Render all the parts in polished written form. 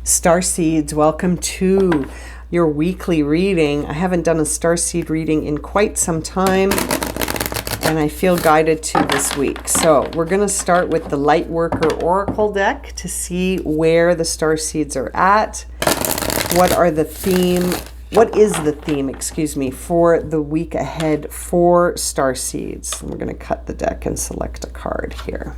Starseeds, welcome to your weekly reading. I haven't done a Starseed reading in quite some time, and I feel guided to this week. So we're going to start with the Lightworker Oracle deck to see where the Starseeds are at. What is the theme, for the week ahead for Starseeds? And we're going to cut the deck and select a card here.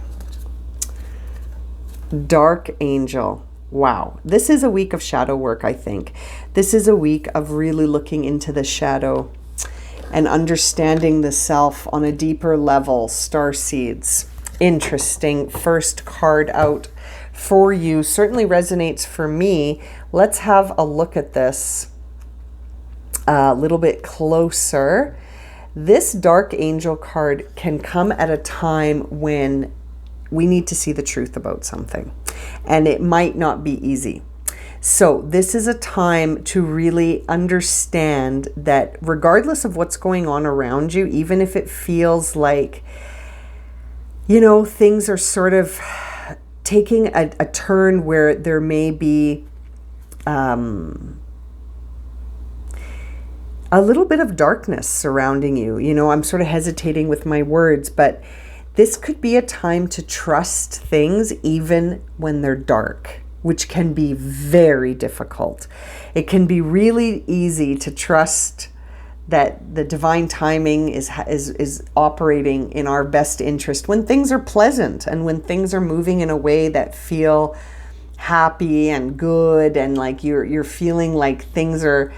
Dark Angel. Wow, this is a week of shadow work, I think. This is a week of really looking into the shadow and understanding the self on a deeper level. Starseeds. Interesting first card out for you. Certainly resonates for me. Let's have a look at this a little bit closer. This Dark Angel card can come at a time when we need to see the truth about something, and it might not be easy. So this is a time to really understand that regardless of what's going on around you, even if it feels like, things are sort of taking a turn where there may be a little bit of darkness surrounding you. I'm sort of hesitating with my words, but this could be a time to trust things even when they're dark, which can be very difficult. It can be really easy to trust that the divine timing is operating in our best interest when things are pleasant and when things are moving in a way that feel happy and good, and like you're feeling like things are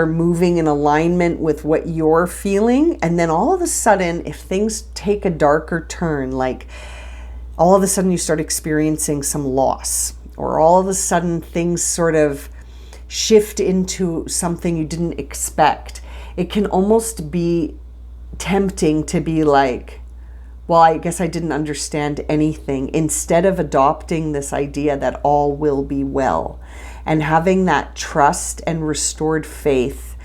moving in alignment with what you're feeling. And then all of a sudden, if things take a darker turn, like all of a sudden you start experiencing some loss, or all of a sudden things sort of shift into something you didn't expect, it can almost be tempting to be like, well, I guess I didn't understand anything, instead of adopting this idea that all will be well. And having that trust and restored faith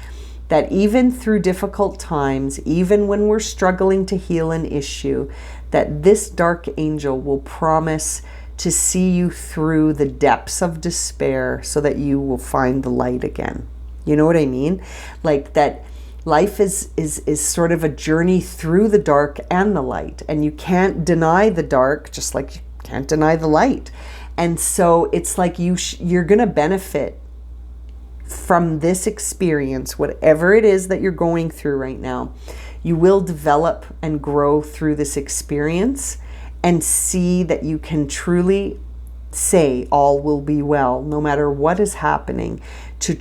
that even through difficult times, even when we're struggling to heal an issue, that this Dark Angel will promise to see you through the depths of despair so that you will find the light again. You know what I mean? Like that life is sort of a journey through the dark and the light, and you can't deny the dark just like you can't deny the light. And so it's like you're going to benefit from this experience, whatever it is that you're going through right now. You will develop and grow through this experience and see that you can truly say all will be well, no matter what is happening, to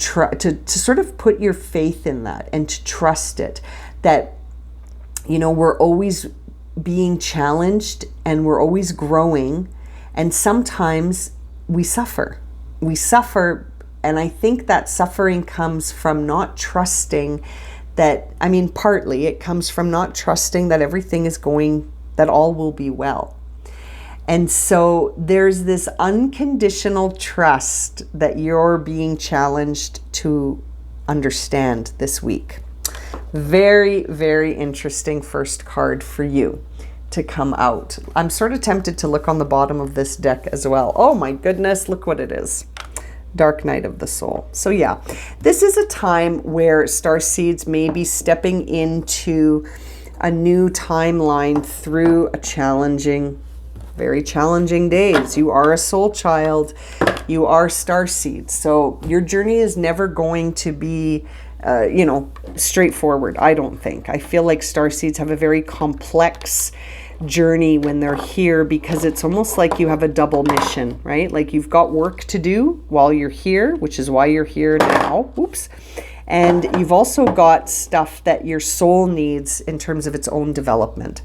sort of put your faith in that and to trust it, that, we're always being challenged and we're always growing. And sometimes we suffer. And I think that suffering comes from not trusting that, partly it comes from not trusting that that all will be well. And so there's this unconditional trust that you're being challenged to understand this week. Very, very interesting first card for you to come out. I'm sort of tempted to look on the bottom of this deck as well. Oh my goodness, look what it is. Dark Night of the Soul. So yeah, this is a time where Starseeds may be stepping into a new timeline through very challenging days. You are a soul child. You are Starseeds. So your journey is never going to be straightforward, I don't think. I feel like Starseeds have a very complex journey when they're here, because it's almost like you have a double mission, right? Like you've got work to do while you're here, which is why you're here now. Oops. And you've also got stuff that your soul needs in terms of its own development.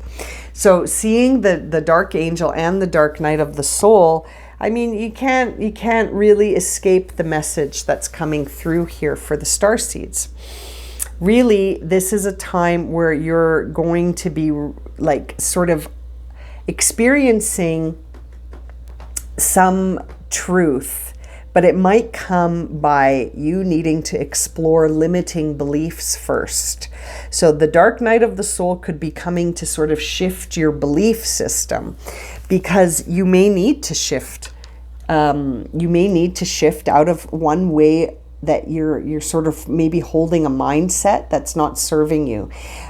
So seeing the Dark Angel and the Dark Night of the Soul, you can't really escape the message that's coming through here for the Starseeds. Really, this is a time where you're going to be like sort of experiencing some truth, but it might come by you needing to explore limiting beliefs first. So the Dark Night of the Soul could be coming to sort of shift your belief system, because you may need to shift You may need to shift out of one way that you're sort of maybe holding a mindset that's not serving you.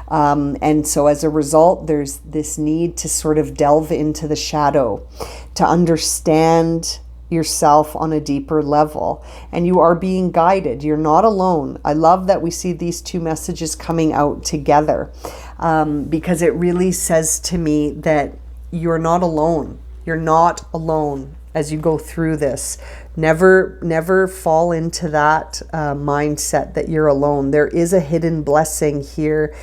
And so as a result, there's this need to sort of delve into the shadow, to understand yourself on a deeper level. And you are being guided. You're not alone. I love that we see these two messages coming out together, because it really says to me that you're not alone. You're not alone as you go through this. Never fall into that mindset that you're alone. There is a hidden blessing here.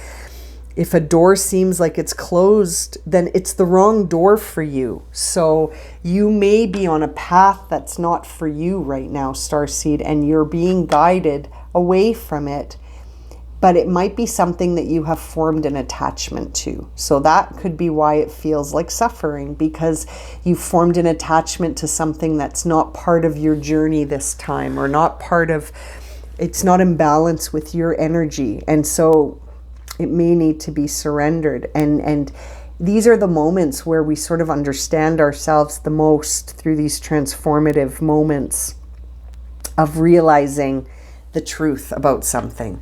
If a door seems like it's closed, then it's the wrong door for you. So you may be on a path that's not for you right now, Starseed, and you're being guided away from it. But it might be something that you have formed an attachment to. So that could be why it feels like suffering, because you formed an attachment to something that's not part of your journey this time, or not part of, it's not in balance with your energy. And so it may need to be surrendered. And these are the moments where we sort of understand ourselves the most, through these transformative moments of realizing the truth about something.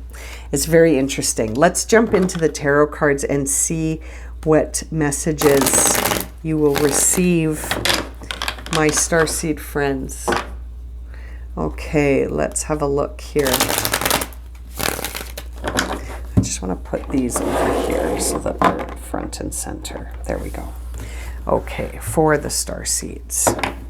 It's very interesting. Let's jump into the tarot cards and see what messages you will receive, my Starseed friends. Okay, let's have a look here. I just want to put these over here so that they're front and center. There we go. Okay, for the Starseeds.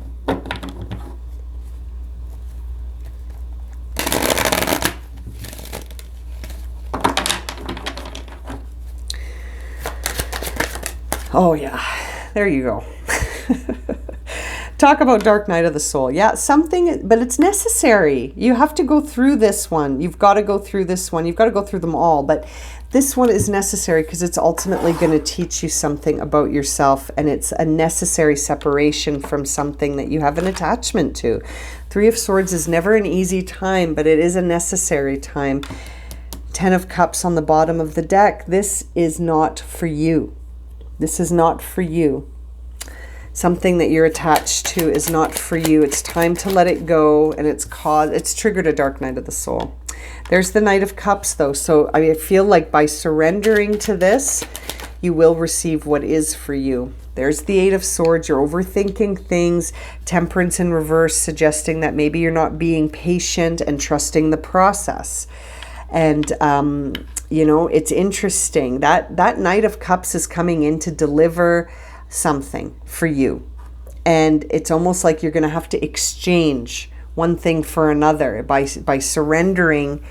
Oh yeah, there you go. Talk about dark night of the soul. Yeah, something, but it's necessary. You have to go through this one. You've got to go through this one. You've got to go through them all. But this one is necessary because it's ultimately going to teach you something about yourself. And it's a necessary separation from something that you have an attachment to. Three of Swords is never an easy time, but it is a necessary time. 10 of Cups on the bottom of the deck. This is not for you. This is not for you. Something that you're attached to is not for you. It's time to let it go, and it's triggered a dark night of the soul. There's the Knight of Cups though. So I feel like by surrendering to this, you will receive what is for you. There's the Eight of Swords. You're overthinking things. Temperance in reverse, suggesting that maybe you're not being patient and trusting the process. And you know, it's interesting that Knight of Cups is coming in to deliver something for you. And it's almost like you're going to have to exchange one thing for another. By surrendering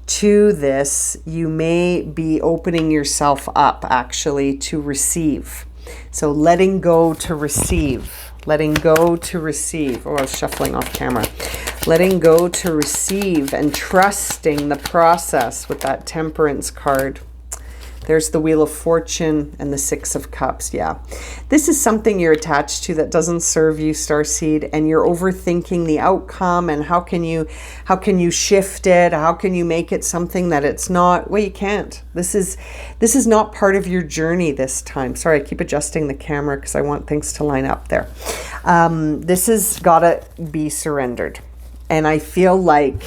to this, you may be opening yourself up actually to receive. So letting go to receive. Letting go to receive. Oh, I was shuffling off camera. Letting go to receive and trusting the process with that Temperance card. There's the Wheel of Fortune and the Six of Cups. Yeah, this is something you're attached to that doesn't serve you, Starseed, and you're overthinking the outcome and how can you shift it? How can you make it something that it's not? Well, you can't. This is not part of your journey this time. Sorry, I keep adjusting the camera because I want things to line up there. This has got to be surrendered, and I feel like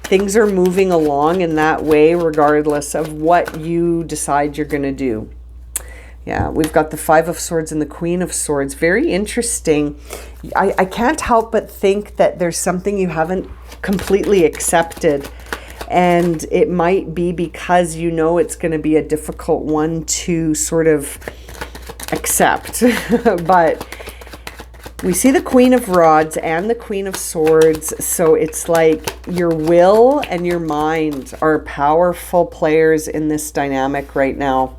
things are moving along in that way regardless of what you decide you're going to do. Yeah, we've got the Five of Swords and the Queen of Swords. Very interesting. I can't help but think that there's something you haven't completely accepted. And it might be because you know it's going to be a difficult one to sort of accept. But we see the Queen of Rods and the Queen of Swords. So it's like your will and your mind are powerful players in this dynamic right now.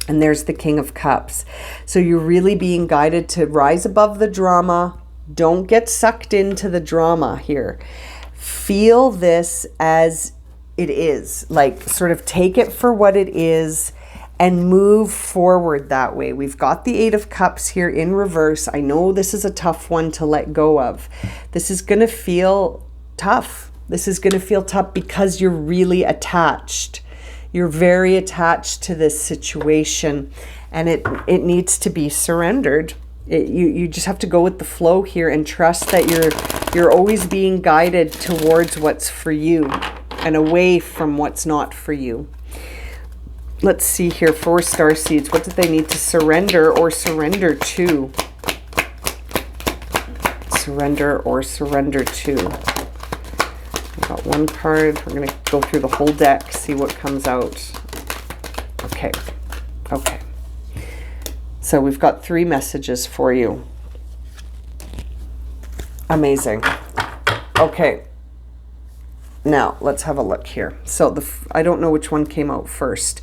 And there's the King of Cups. So you're really being guided to rise above the drama. Don't get sucked into the drama here. Feel this as it is. Like sort of take it for what it is and move forward that way. We've got the Eight of Cups here in reverse. I know this is a tough one to let go of. This is going to feel tough. This is going to feel tough because you're really attached. You're very attached to this situation, and it needs to be surrendered. You just have to go with the flow here and trust that you're always being guided towards what's for you and away from what's not for you. Let's see here for starseeds. What do they need to surrender or surrender to? Surrender or surrender to. We've got one card. We're going to go through the whole deck, see what comes out. Okay. Okay. So we've got 3 messages for you. Amazing. Okay. Now, let's have a look here. So I don't know which one came out first.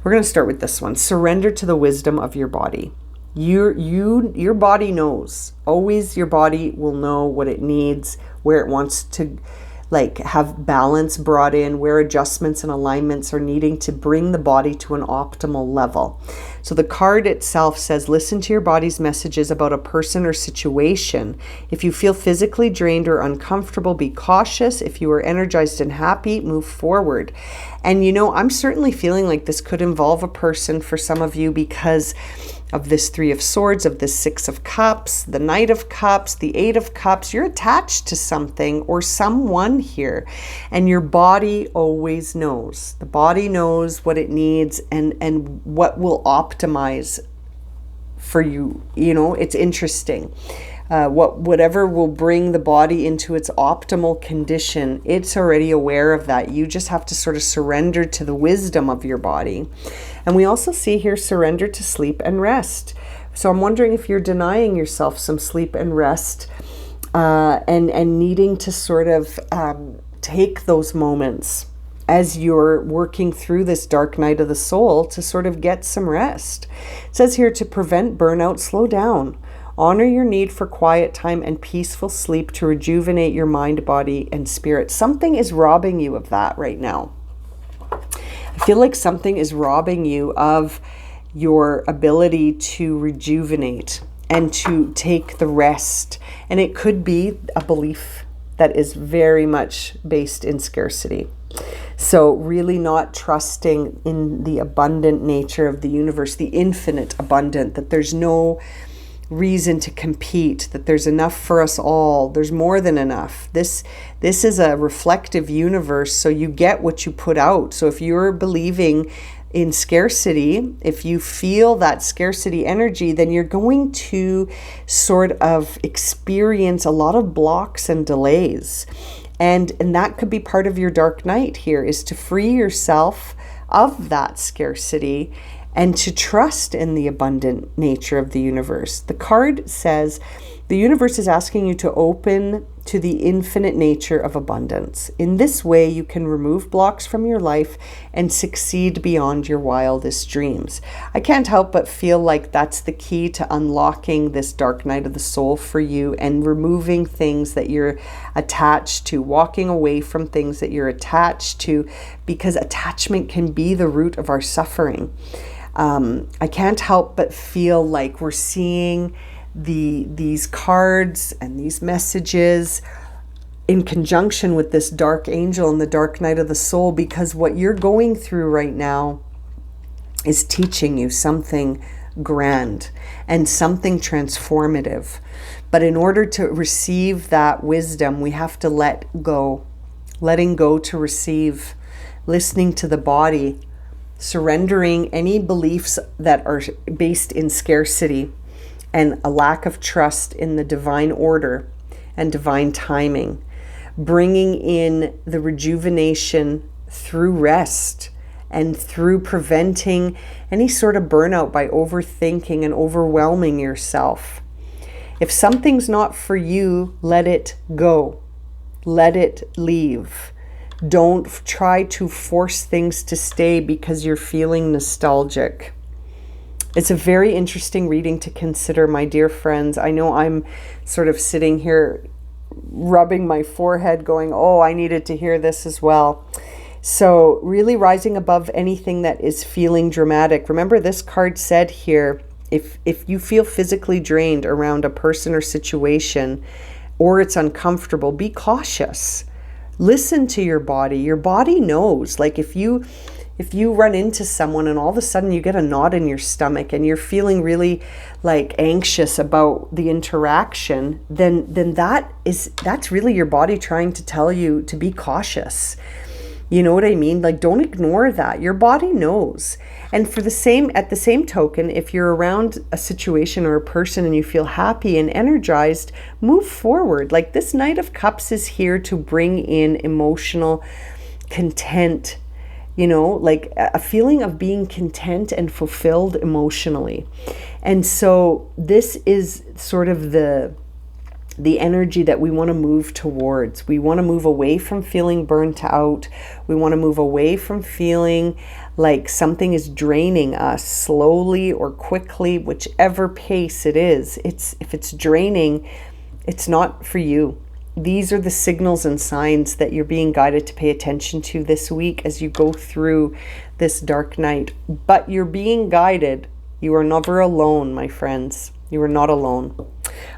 We're going to start with this one. Surrender to the wisdom of your body. Your body knows. Always your body will know what it needs, where it wants to have balance brought in, where adjustments and alignments are needing to bring the body to an optimal level. So the card itself says, listen to your body's messages about a person or situation. If you feel physically drained or uncomfortable, be cautious. If you are energized and happy, move forward. And I'm certainly feeling like this could involve a person for some of you because of this 3 of Swords, of this 6 of Cups, the Knight of Cups, the 8 of Cups. You're attached to something or someone here, and your body always knows. The body knows what it needs and what will optimize for you. It's interesting. Whatever will bring the body into its optimal condition, it's already aware of that. You just have to sort of surrender to the wisdom of your body. And we also see here, surrender to sleep and rest. So I'm wondering if you're denying yourself some sleep and rest and needing to sort of take those moments as you're working through this dark night of the soul to sort of get some rest. It says here, to prevent burnout, slow down. Honor your need for quiet time and peaceful sleep to rejuvenate your mind, body, and spirit. Something is robbing you of that right now. I feel like something is robbing you of your ability to rejuvenate and to take the rest. And it could be a belief that is very much based in scarcity. So really not trusting in the abundant nature of the universe, the infinite abundant, that there's no reason to compete, that there's enough for us all. There's more than enough. This is a reflective universe, so you get what you put out. So if you're believing in scarcity, if you feel that scarcity energy, then you're going to sort of experience a lot of blocks and delays. And that could be part of your dark night here, is to free yourself of that scarcity and to trust in the abundant nature of the universe. The card says the universe is asking you to open to the infinite nature of abundance. In this way, you can remove blocks from your life and succeed beyond your wildest dreams. I can't help but feel like that's the key to unlocking this dark night of the soul for you and removing things that you're attached to, walking away from things that you're attached to, because attachment can be the root of our suffering. I can't help but feel like we're seeing these cards and these messages in conjunction with this dark angel and the dark night of the soul, because what you're going through right now is teaching you something grand and something transformative. But in order to receive that wisdom, we have to let go, letting go to receive, listening to the body, surrendering any beliefs that are based in scarcity and a lack of trust in the divine order and divine timing, bringing in the rejuvenation through rest and through preventing any sort of burnout by overthinking and overwhelming yourself. If something's not for you, let it go. Let it leave. Don't try to force things to stay because you're feeling nostalgic. It's a very interesting reading to consider, my dear friends. I know I'm sort of sitting here rubbing my forehead going, oh, I needed to hear this as well. So really rising above anything that is feeling dramatic. Remember, this card said here, if you feel physically drained around a person or situation, or it's uncomfortable, be cautious. Listen to your body. Your body knows. Like if you If you run into someone and all of a sudden you get a knot in your stomach and you're feeling really like anxious about the interaction, then that's really your body trying to tell you to be cautious. You know what I mean? Like, don't ignore that. Your body knows. And at the same token, if you're around a situation or a person and you feel happy and energized, move forward. Like, this Knight of Cups is here to bring in emotional content, like a feeling of being content and fulfilled emotionally. And so this is sort of the energy that we want to move towards. We want to move away from feeling burnt out. We want to move away from feeling like something is draining us slowly or quickly, whichever pace it is. If it's draining, it's not for you. These are the signals and signs that you're being guided to pay attention to this week as you go through this dark night. But you're being guided. You are never alone, my friends. You are not alone.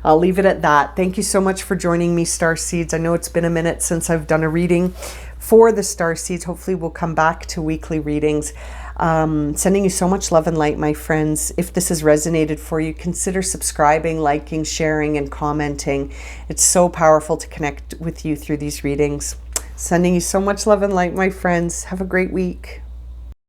I'll leave it at that. Thank you so much for joining me, Starseeds. I know it's been a minute since I've done a reading for the Starseeds. Hopefully we'll come back to weekly readings. Sending you so much love and light, my friends. If this has resonated for you, consider subscribing, liking, sharing, and commenting. It's so powerful to connect with you through these readings. Sending you so much love and light, my friends. Have a great week.